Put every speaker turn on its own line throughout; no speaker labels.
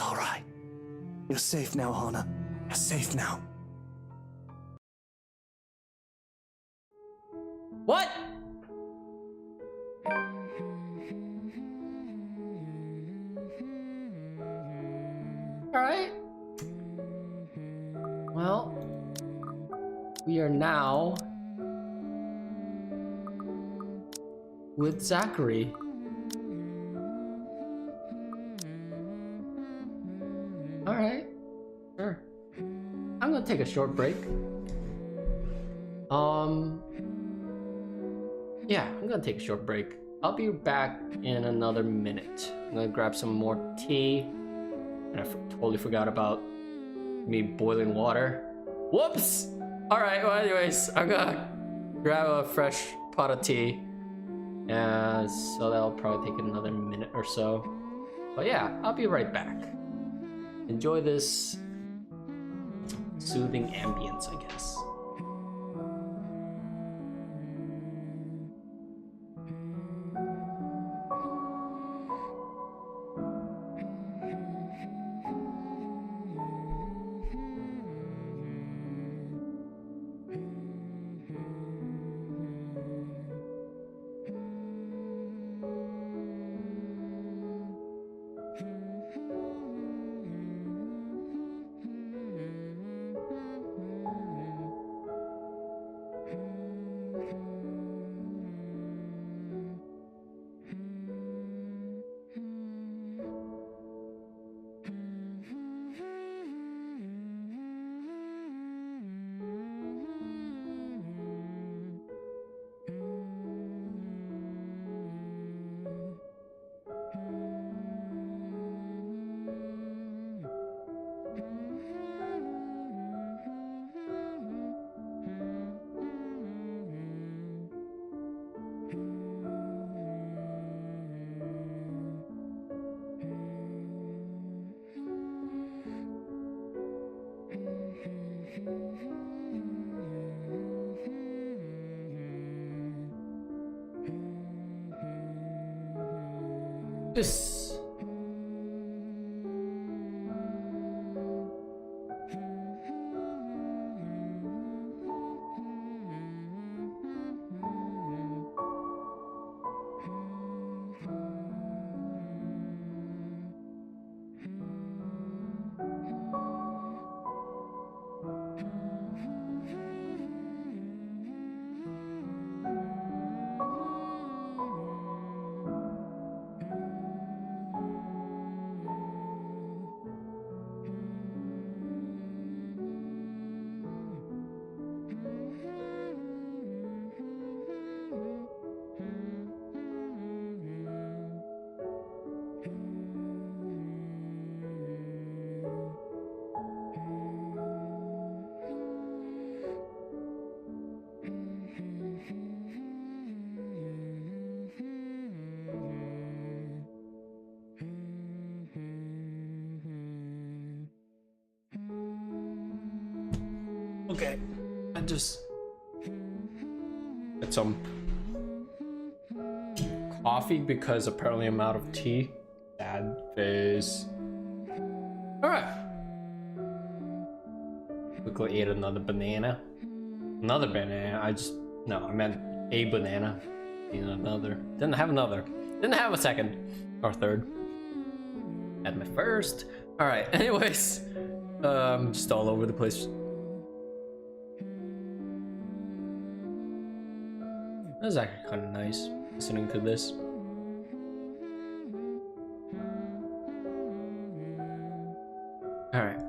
all right. You're safe now, Hana. You're safe now.
What? Alright. Well, we are now with Zachary. Alright. Sure. I'm gonna take a short break. Yeah, I'm gonna take a short break. I'll be back in another minute. I'm gonna grab some more tea. And I totally forgot about me boiling water. Whoops! Alright, well anyways, I'm gonna grab a fresh pot of tea. And so that'll probably take another minute or so. But yeah, I'll be right back. Enjoy this soothing ambience, I guess. This. Okay, I just get some coffee because apparently I'm out of tea. Sad face. Alright. Quickly ate another banana. Another banana. I meant a banana. Another. Didn't have another. Didn't have a second. Or third. Had my first. Alright, anyways. Just all over the place. That's actually kind of nice, listening to this. Alright.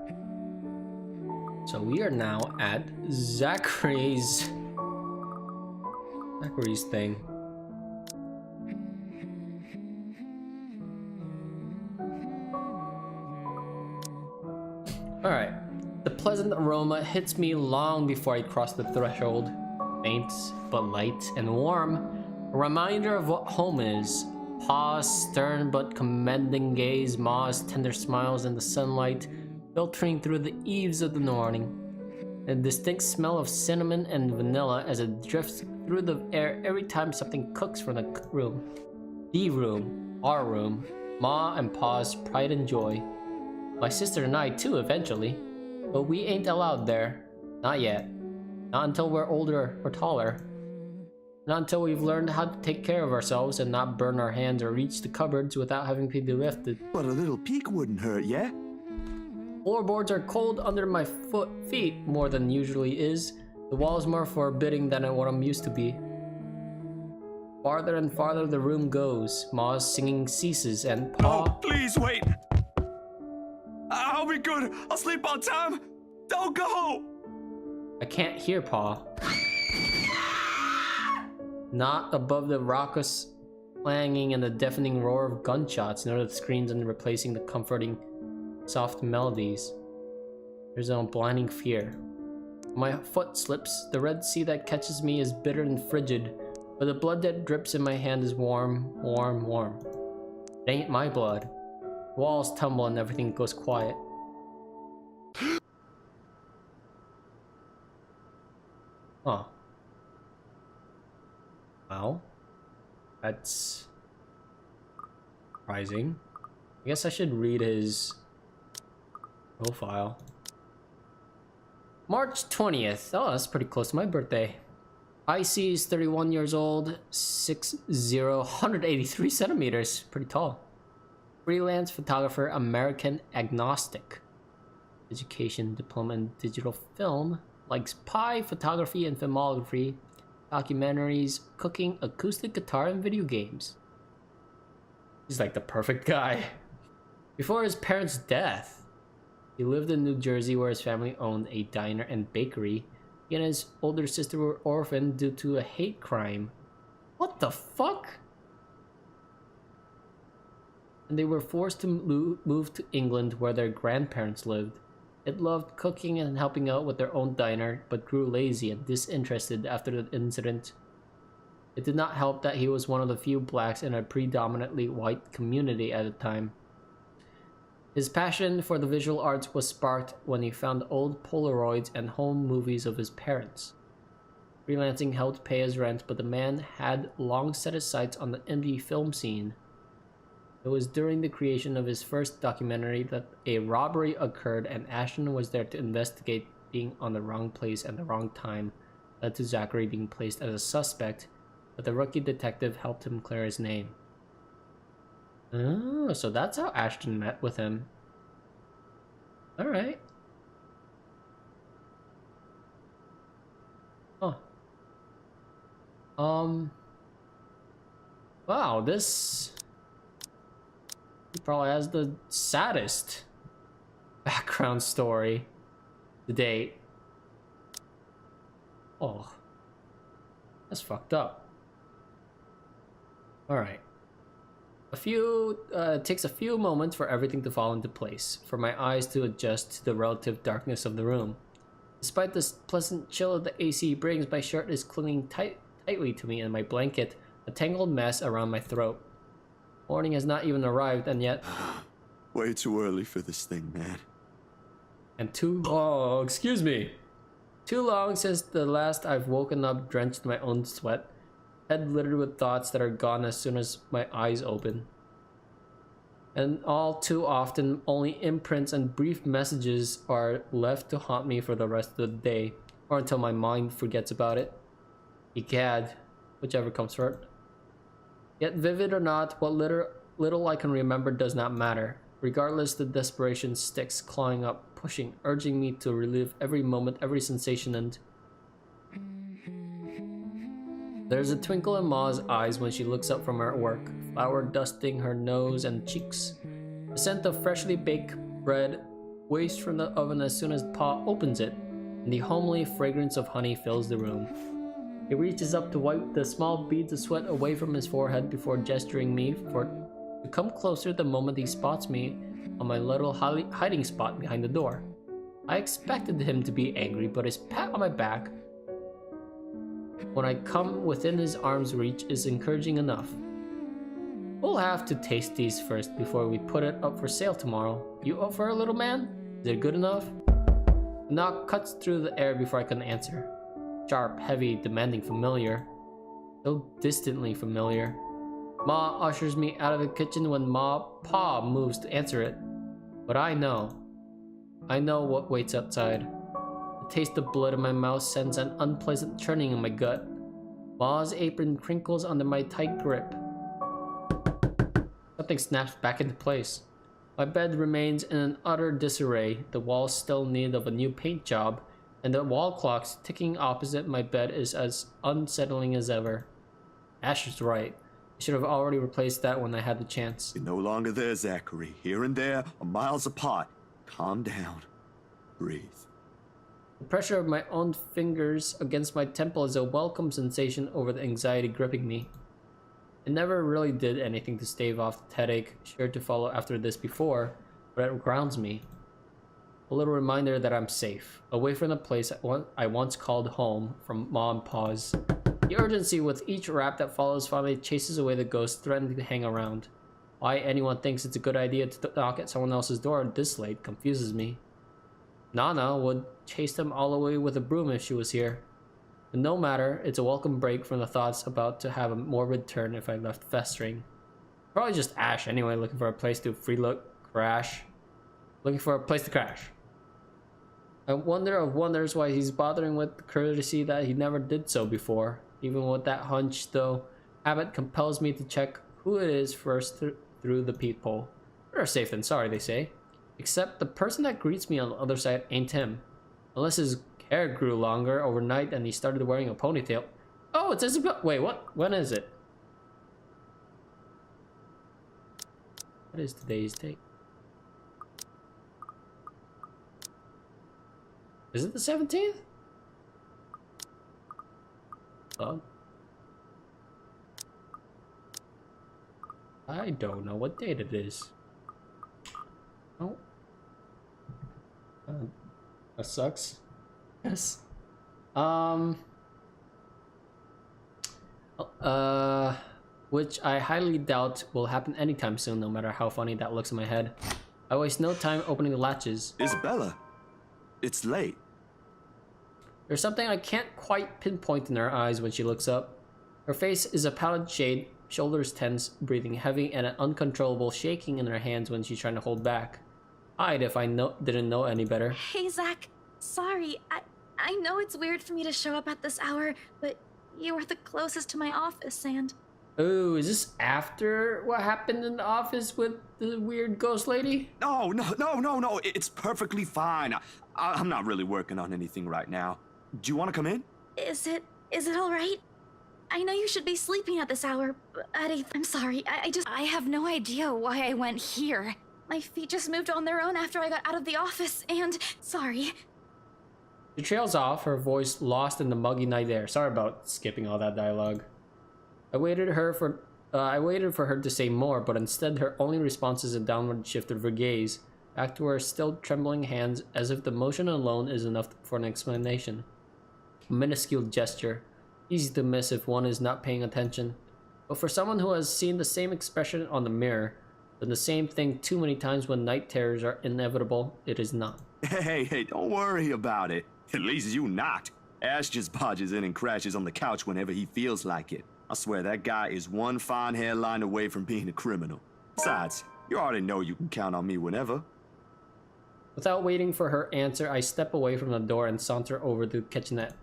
So we are now at Zachary's thing. Alright. The pleasant aroma hits me long before I cross the threshold. Faint, but light and warm. A reminder of what home is. Pa's stern but commending gaze, Ma's tender smiles in the sunlight, filtering through the eaves of the morning. A distinct smell of cinnamon and vanilla as it drifts through the air every time something cooks from the room. The room, our room, Ma and Pa's pride and joy. My sister and I too, eventually. But we ain't allowed there. Not yet. Not until we're older or taller. Not until we've learned how to take care of ourselves and not burn our hands or reach the cupboards without having to be lifted.
But a little peek wouldn't hurt, yeah?
Floorboards are cold under my feet more than usually is. The wall is more forbidding than what I'm used to be. Farther and farther the room goes. Ma's singing ceases and Pa...
Oh, please wait! I'll be good. I'll sleep on time. Don't go!
I can't hear Pa. Not above the raucous clanging and the deafening roar of gunshots, nor the screams and replacing the comforting, soft melodies. There's a blinding fear. My foot slips. The red sea that catches me is bitter and frigid, but the blood that drips in my hand is warm, warm, warm. It ain't my blood. Walls tumble and everything goes quiet. Huh. Well, that's surprising. I guess I should read his profile. March 20th. Oh, that's pretty close to my birthday. IC is 31 years old, 6'0", 183 centimeters. Pretty tall. Freelance photographer, American agnostic. Education, diploma in digital film. Likes pie, photography, and filmography. Documentaries, cooking, acoustic guitar, and video games. He's like the perfect guy. Before his parents' death, he lived in New Jersey where his family owned a diner and bakery. He and his older sister were orphaned due to a hate crime. What the fuck? And they were forced to move to England where their grandparents lived. It loved cooking and helping out with their own diner, but grew lazy and disinterested after the incident. It did not help that he was one of the few blacks in a predominantly white community at the time. His passion for the visual arts was sparked when he found old Polaroids and home movies of his parents. Freelancing helped pay his rent, but the man had long set his sights on the indie film scene. It was during the creation of his first documentary that a robbery occurred, and Ashton was there to investigate. Being on the wrong place at the wrong time led to Zachary being placed as a suspect, but the rookie detective helped him clear his name. Oh, so that's how Ashton met with him. Alright. Huh. Wow, this... He probably has the saddest background story to date. Oh. That's fucked up. Alright. It takes a few moments for everything to fall into place, for my eyes to adjust to the relative darkness of the room. Despite the pleasant chill the AC brings, my shirt is clinging tightly to me and my blanket a tangled mess around my throat. Morning has not even arrived, and yet...
Way too early for this thing, man.
And oh, excuse me. Too long since the last I've woken up drenched in my own sweat. Head littered with thoughts that are gone as soon as my eyes open. And all too often, only imprints and brief messages are left to haunt me for the rest of the day, or until my mind forgets about it. Egad, whichever comes first. Yet vivid or not, what little I can remember does not matter. Regardless, the desperation sticks, clawing up, pushing, urging me to relive every moment, every sensation, and... There's a twinkle in Ma's eyes when she looks up from her work, flour dusting her nose and cheeks. The scent of freshly baked bread wafts from the oven as soon as Pa opens it, and the homely fragrance of honey fills the room. He reaches up to wipe the small beads of sweat away from his forehead before gesturing me to come closer the moment he spots me on my little hiding spot behind the door. I expected him to be angry, but his pat on my back when I come within his arm's reach is encouraging enough. We'll have to taste these first before we put it up for sale tomorrow. You up for it, little man? Is it good enough? The knock cuts through the air before I can answer. Sharp, heavy, demanding, familiar. So distantly familiar. Ma ushers me out of the kitchen when Pa moves to answer it. But I know what waits outside. The taste of blood in my mouth sends an unpleasant churning in my gut. Ma's apron crinkles under my tight grip. Something snaps back into place. My bed remains in an utter disarray, the walls still in need of a new paint job, and the wall clocks ticking opposite my bed is as unsettling as ever. Ash is right. I should have already replaced that when I had the chance.
You're no longer there, Zachary. Here and there, are miles apart. Calm down. Breathe.
The pressure of my own fingers against my temple is a welcome sensation over the anxiety gripping me. I never really did anything to stave off the headache, sure to follow after this before, but it grounds me. A little reminder that I'm safe, away from the place I once called home from Ma and Pa's. The urgency with each rap that follows finally chases away the ghost threatening to hang around. Why anyone thinks it's a good idea to knock at someone else's door this late confuses me. Nana would chase them all away with a broom if she was here. But no matter, it's a welcome break from the thoughts about to have a morbid turn if I left festering. Probably just Ash anyway, looking for a place to crash. Looking for a place to crash. I wonder of wonders why he's bothering with the courtesy that he never did so before. Even with that hunch, though, habit compels me to check who it is first through the peephole. Better safe than sorry, they say. Except the person that greets me on the other side ain't him. Unless his hair grew longer overnight and he started wearing a ponytail. Oh, it's Isabel. Wait, what? When is it? What is today's date? Is it the 17th? Oh. I don't know what date it is. Oh. That sucks. Yes. Which I highly doubt will happen anytime soon, no matter how funny that looks in my head. I waste no time opening the latches.
Isabella, it's late.
There's something I can't quite pinpoint in her eyes when she looks up. Her face is a pallid shade, shoulders tense, breathing heavy, and an uncontrollable shaking in her hands when she's trying to hold back. I'd if I didn't know any better.
Hey, Zach. Sorry, I know it's weird for me to show up at this hour, but you were the closest to my office, and...
Oh, is this after what happened in the office with the weird ghost lady?
No. It's perfectly fine. I'm not really working on anything right now. Do you want to come in?
Is it all right? I know you should be sleeping at this hour, but I'm sorry. I have no idea why I went here. My feet just moved on their own after I got out of the office, and sorry.
She trails off, her voice lost in the muggy night air. Sorry about skipping all that dialogue. I waited for her to say more, but instead her only response is a downward shift of her gaze, back to her still trembling hands, as if the motion alone is enough for an explanation. A minuscule gesture, easy to miss if one is not paying attention. But for someone who has seen the same expression on the mirror, done the same thing too many times when night terrors are inevitable, it is not.
Hey, don't worry about it. At least you not. Ash just barges in and crashes on the couch whenever he feels like it. I swear that guy is one fine hairline away from being a criminal. Besides, you already know you can count on me whenever.
Without waiting for her answer, I step away from the door and saunter over to the kitchenette.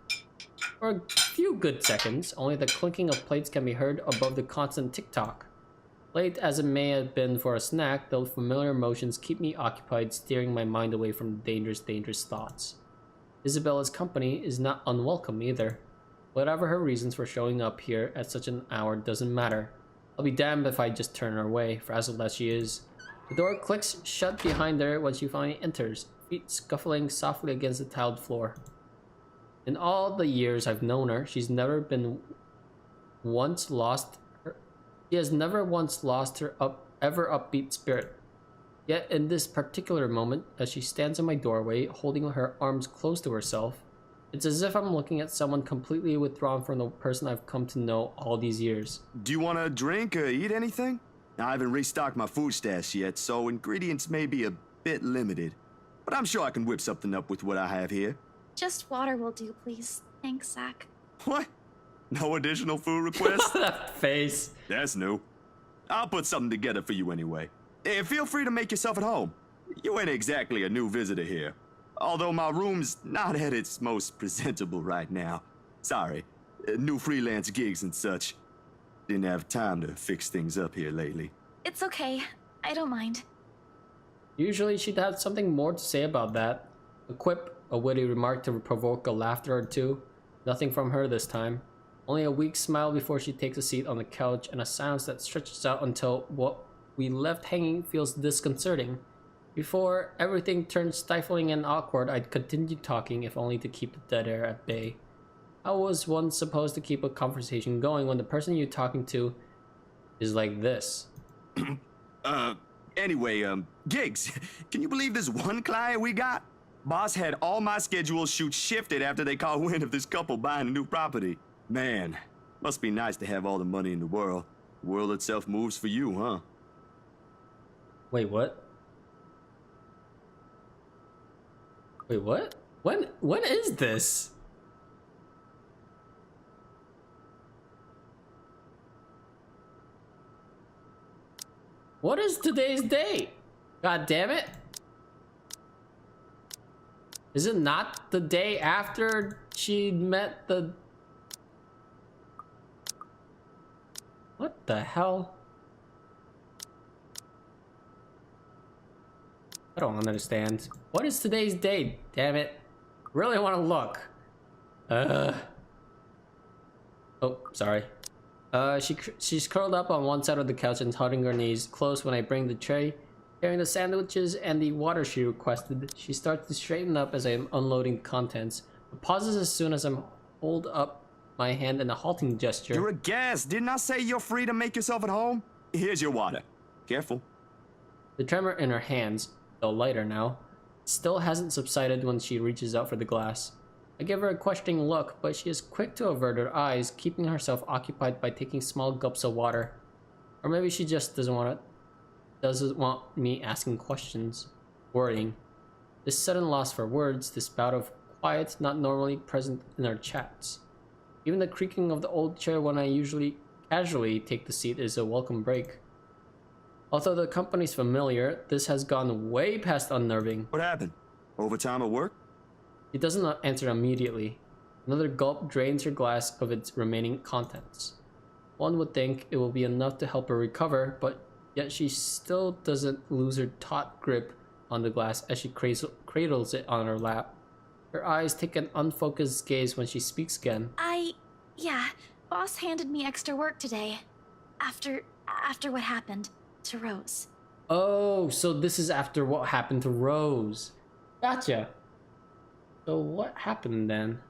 For a few good seconds, only the clinking of plates can be heard above the constant tick-tock. Late as it may have been for a snack, the familiar motions keep me occupied, steering my mind away from dangerous thoughts. Isabella's company is not unwelcome either. Whatever her reasons for showing up here at such an hour doesn't matter. I'll be damned if I just turn her away, frazzled as she is. The door clicks shut behind her when she finally enters, feet scuffling softly against the tiled floor. In all the years I've known her, she has never once lost her ever upbeat spirit. Yet in this particular moment, as she stands in my doorway, holding her arms close to herself, it's as if I'm looking at someone completely withdrawn from the person I've come to know all these years.
Do you want to drink or eat anything? I haven't restocked my food stash yet, so ingredients may be a bit limited. But I'm sure I can whip something up with what I have here.
Just water will do, please. Thanks, Zach.
What? No additional food requests?
That face.
That's new. I'll put something together for you anyway. Feel free to make yourself at home. You ain't exactly a new visitor here. Although my room's not at its most presentable right now. Sorry, new freelance gigs and such. Didn't have time to fix things up here lately.
It's okay. I don't mind.
Usually she'd have something more to say about that. A quip, a witty remark to provoke a laughter or two. Nothing from her this time. Only a weak smile before she takes a seat on the couch, and a silence that stretches out until what we left hanging feels disconcerting. Before everything turned stifling and awkward, I'd continue talking, if only to keep the dead air at bay. How was one supposed to keep a conversation going when the person you're talking to is like this?
Anyway, gigs. Can you believe this one client we got? Boss had all my schedule shoots shifted after they caught wind of this couple buying a new property. Man, must be nice to have all the money in the world. The world itself moves for you, huh?
Wait, what? Wait, what? When is this? What is today's date? God damn it. Is it not the day after she met the... What the hell? I don't understand. What is today's date? Damn it. Really want to look. Oh, sorry. She's curled up on one side of the couch and hugging her knees close when I bring the tray. Carrying the sandwiches and the water she requested, she starts to straighten up as I am unloading contents, but pauses as soon as I'm hold up my hand in a halting gesture.
You're a guest. Didn't I say you're free to make yourself at home? Here's your water. Careful.
The tremor in her hands, though lighter now, still hasn't subsided when she reaches out for the glass. I give her a questioning look, but she is quick to avert her eyes, keeping herself occupied by taking small gulps of water. Or maybe she just doesn't want me asking questions, worrying. This sudden loss for words, this bout of quiet not normally present in our chats. Even the creaking of the old chair when I usually casually take the seat is a welcome break. Although the company's familiar, this has gone way past unnerving.
What happened? Overtime at work?
She doesn't answer immediately. Another gulp drains her glass of its remaining contents. One would think it will be enough to help her recover, but yet she still doesn't lose her taut grip on the glass as she cradles it on her lap. Her eyes take an unfocused gaze when she speaks again.
Yeah, boss handed me extra work today. After what happened to Rose.
Oh, so this is after what happened to Rose. Gotcha. So what happened then?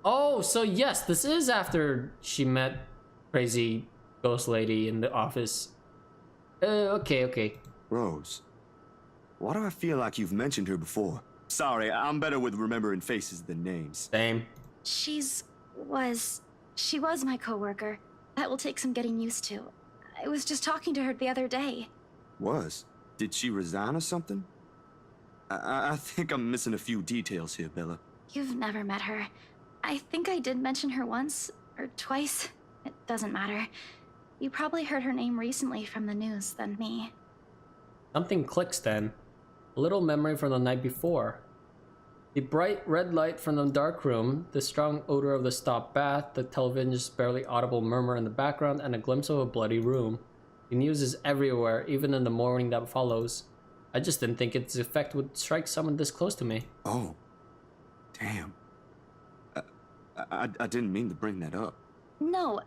Oh, so yes, this is after she met crazy ghost lady in the office. Okay.
Rose. Why do I feel like you've mentioned her before? Sorry, I'm better with remembering faces than names.
Same.
She was my coworker. That will take some getting used to. I was just talking to her the other day.
Was? Did she resign or something? I think I'm missing a few details here, Bella.
You've never met her. I think I did mention her once or twice. It doesn't matter. You probably heard her name recently from the news than me.
Something clicks then. A little memory from the night before. The bright red light from the dark room, the strong odor of the stopped bath, the television's barely audible murmur in the background, and a glimpse of a bloody room. The news is everywhere, even in the morning that follows. I just didn't think its effect would strike someone this close to me.
Oh. Damn. I didn't mean to bring that up.
No,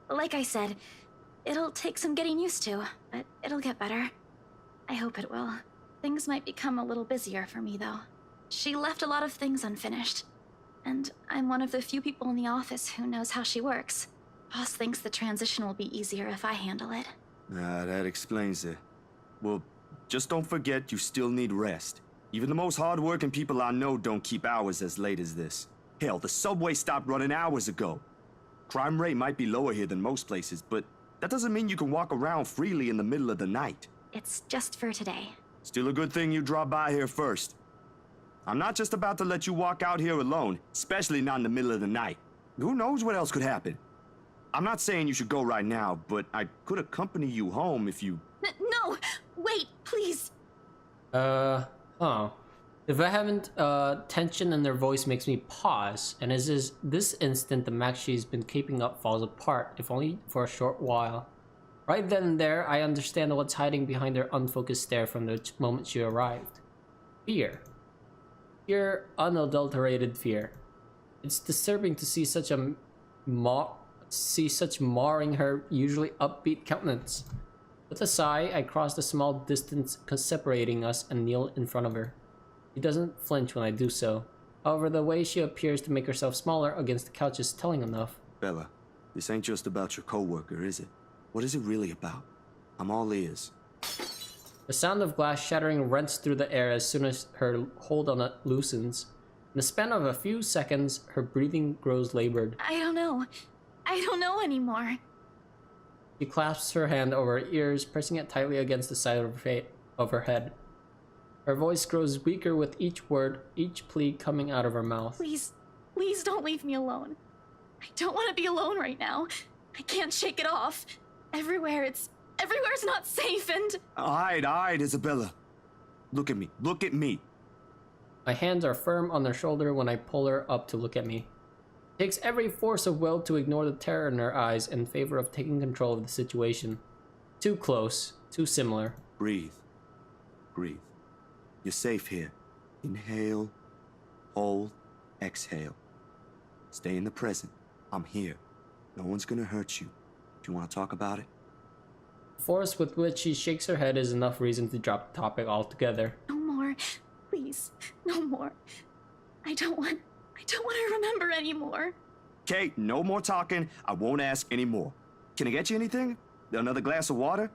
like I said, it'll take some getting used to, but it'll get better. I hope it will. Things might become a little busier for me, though. She left a lot of things unfinished, and I'm one of the few people in the office who knows how she works. Boss thinks the transition will be easier if I handle it.
That explains it. Well, just don't forget you still need rest. Even the most hard-working people I know don't keep hours as late as this. Hell, the subway stopped running hours ago. Crime rate might be lower here than most places, but that doesn't mean you can walk around freely in the middle of the night.
It's just for today.
Still a good thing you dropped by here first. I'm not just about to let you walk out here alone, especially not in the middle of the night. Who knows what else could happen? I'm not saying you should go right now, but I could accompany you home if you...
No! Wait, please!
Huh. The vehement tension in their voice makes me pause, and as is this instant, the match she's been keeping up falls apart, if only for a short while. Right then and there, I understand what's hiding behind their unfocused stare from the moment she arrived. Fear. Pure, unadulterated fear. It's disturbing to see such marring her usually upbeat countenance. With a sigh, I cross the small distance separating us and kneel in front of her. She doesn't flinch when I do so. However, the way she appears to make herself smaller against the couch is telling enough.
Bella, this ain't just about your co-worker, is it? What is it really about? I'm all ears.
The sound of glass shattering rents through the air as soon as her hold on it loosens. In the span of a few seconds, her breathing grows labored.
I don't know. I don't know anymore.
She clasps her hand over her ears, pressing it tightly against the side of her head. Her voice grows weaker with each word, each plea coming out of her mouth.
Please, please don't leave me alone. I don't want to be alone right now. I can't shake it off. Everywhere's not safe and...
All right, Isabella. Look at me. Look at me.
My hands are firm on her shoulder when I pull her up to look at me. It takes every force of will to ignore the terror in her eyes in favor of taking control of the situation. Too close, too similar.
Breathe. Breathe. You're safe here. Inhale, hold, exhale. Stay in the present. I'm here. No one's gonna hurt you. Do you want to talk about it?
The force with which she shakes her head is enough reason to drop the topic altogether.
No more. Please, no more. I don't want to remember anymore.
Okay, no more talking. I won't ask anymore. Can I get you anything? Another glass of water?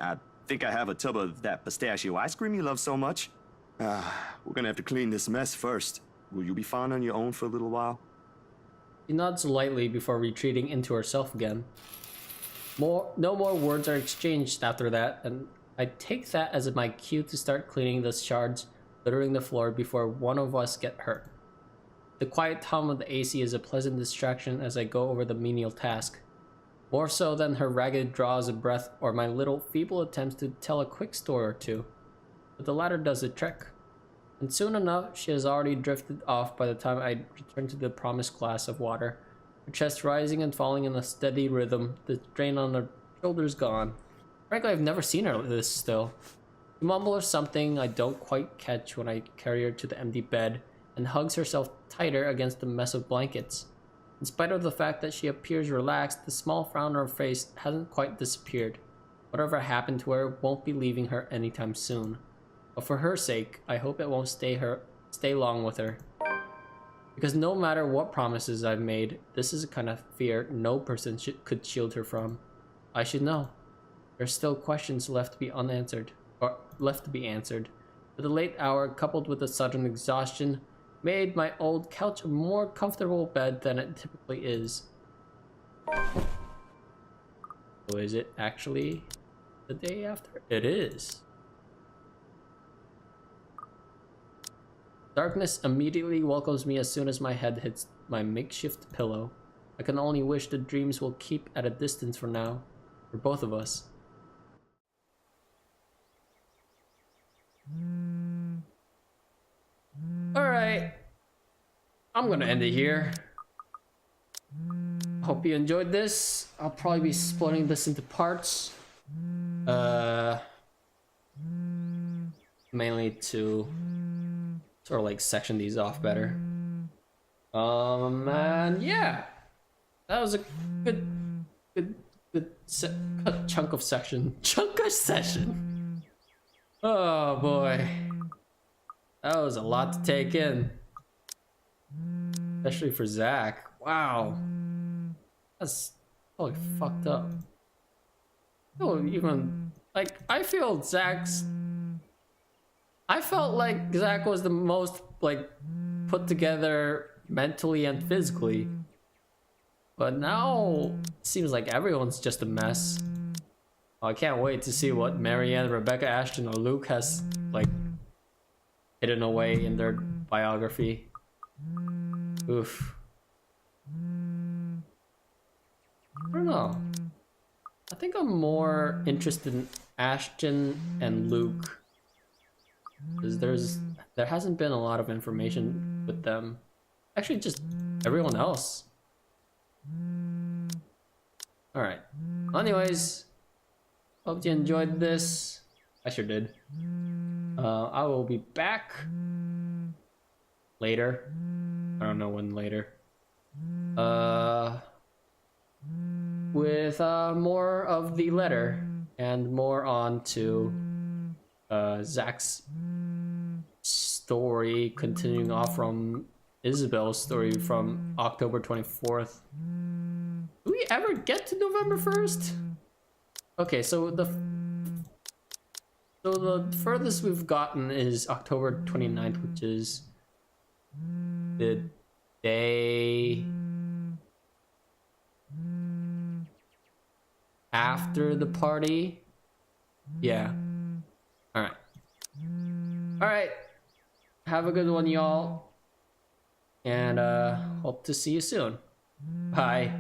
I think I have a tub of that pistachio ice cream you love so much. We're gonna have to clean this mess first. Will you be fine on your own for a little while?
She nods lightly before retreating into herself again. No more words are exchanged after that, and I take that as my cue to start cleaning the shards littering the floor before one of us get hurt. The quiet hum of the AC is a pleasant distraction as I go over the menial task. More so than her ragged draws of breath or my little feeble attempts to tell a quick story or two. But the latter does the trick. And soon enough, she has already drifted off by the time I return to the promised glass of water. Her chest rising and falling in a steady rhythm, the strain on her shoulders gone. Frankly, I've never seen her this still. She mumbles something I don't quite catch when I carry her to the empty bed and hugs herself tighter against the mess of blankets. In spite of the fact that she appears relaxed, the small frown on her face hasn't quite disappeared. Whatever happened to her won't be leaving her anytime soon. But for her sake, I hope it won't stay long with her. Because no matter what promises I've made, this is a kind of fear no person could shield her from. I should know. There's still questions left to be answered. But the late hour, coupled with the sudden exhaustion, made my old couch a more comfortable bed than it typically is. So is it actually the day after? It is. Darkness immediately welcomes me as soon as my head hits my makeshift pillow. I can only wish the dreams will keep at a distance for now, for both of us. Alright, I'm gonna end it here. Hope you enjoyed this. I'll probably be splitting this into parts. Mainly to sort of like section these off better. And yeah, that was a good chunk of session. Oh boy, that was a lot to take in, especially for Zach. Wow, that's totally fucked up. Even like I felt like Zach was the most like put together mentally and physically, but now it seems like everyone's just a mess. I can't wait to see what Marianne, Rebecca Ashton, or Luke has like hidden away in their biography. Oof. I don't know. I think I'm more interested in Ashton and Luke because there hasn't been a lot of information with them. Actually, just everyone else. All right. Anyways, hope you enjoyed this. I sure did. I will be back later. I don't know when later. With more of the letter and more on to Zach's story, continuing off from Isabel's story from October 24th. Do we ever get to November 1st? Okay, so the furthest we've gotten is October 29th, which is the day after the party. Yeah. All right. Have a good one, y'all. And hope to see you soon. Bye.